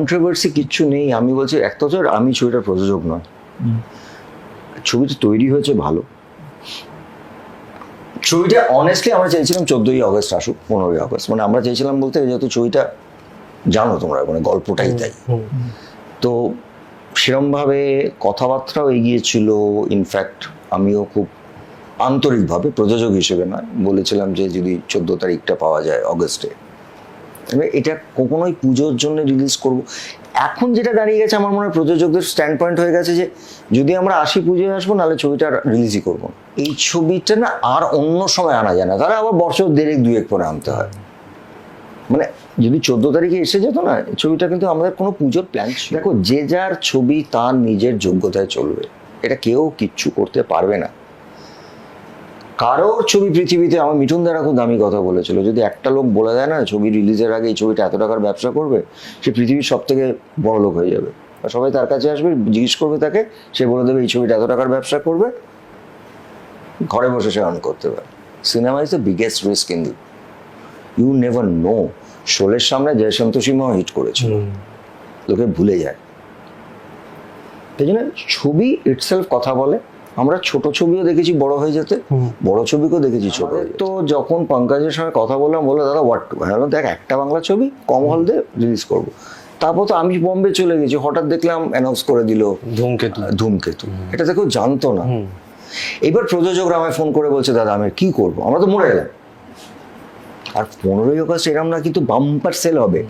Controversy কিচ্ছু নেই। আমি বলছি একটা হচ্ছে আমি ছবিটার প্রযোজক নয়, ছবিটা তৈরি হয়েছে ভালো। ছবিটা অনেস্টলি আমরা চেয়েছিলাম 14ই আগস্ট আসুক, 15ই আগস্ট, মানে আমরা চেয়েছিলাম বলতে যেহেতু ছবিটা জানো তোমরা মানে গল্পটাই তাই। তো সেরমভাবে কথাবার্তাও এগিয়েছিল। ইনফ্যাক্ট আমিও খুব আন্তরিকভাবে প্রযোজক হিসেবে নয় বলেছিলাম যে যদি 14 তারিখটা পাওয়া যায় অগস্টে, এটা কখনোই পুজোর জন্য রিলিজ করব। এখন যেটা দাঁড়িয়ে গেছে আমার মনে হয় প্রযোজকদের স্ট্যান্ড পয়েন্ট হয়ে গেছে যে যদি আমরা আসি পুজোয় আসবো, নাহলে ছবিটা রিলিজই করবো। এই ছবিটা না আর অন্য সময় আনা যায় না, তারা আবার বছর দেড়েক দুয়েক পরে আনতে হয়। মানে যদি 14 তারিখে এসে যেত না ছবিটা, কিন্তু আমাদের কোনো পুজোর প্ল্যান ছিল। দেখো, যে যার ছবি তার নিজের যোগ্যতায় চলবে, এটা কেউ কিচ্ছু করতে পারবে না। কারোর ছবি পৃথিবীতে, আমার মিঠুন দ্বারা খুব দামি কথা বলেছিল, যদি একটা লোক বলে দেয় না ছবি রিলিজের আগে এই ছবিটা এত টাকার ব্যবসা করবে, সে পৃথিবীর সব থেকে বড় লোক হয়ে যাবে। সবাই তার কাছে আসবে, জিজ্ঞেস করবে তাকে, সে বলে দেবে এই ছবিটা এত টাকার ব্যবসা করবে, ঘরে বসে সে আর্ন করতে পারে। Cinema is the biggest risk in you never know. শোলের সামনে জয় সন্তোষীমাও হিট করেছিল, লোকে ভুলে যায়। তাই জন্য ছবি ইটসেলফ কথা বলে। আমরা ছোট ছবিও দেখেছি বড় হয়ে যেতে, বড় ছবিকেও দেখেছি ছোট হয়ে। তো যখন পঙ্কজের সঙ্গে কথা বললাম, বললো দাদা হোয়াট টু, হ্যাঁ দেখ একটা বাংলা ছবি কম হল দিয়ে রিলিজ করবো। তারপর তো আমি বম্বে চলে গেছি, হঠাৎ দেখলাম অ্যানাউন্স করে দিল ধূমকেতু। এটা তো কেউ জানতো না। এবার প্রযোজকরা আমায় ফোন করে বলছে দাদা আমি কি করবো, আমরা তো মরে গেলাম। আর 15ই আগস্ট এরম না কিন্তু বাম্পার সেল হবে,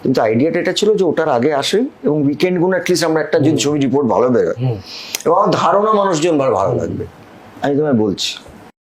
কিন্তু আইডিয়াটা এটা ছিল যে ওটার আগে আসে এবং উইকেন্ডগুলো অ্যাটলিস্ট আমরা একটা যদি ছবি রিপোর্ট ভালো বেরোয় এবং আমার ধারণা মানুষজন ভালো লাগবে। আমি তোমায় বলছি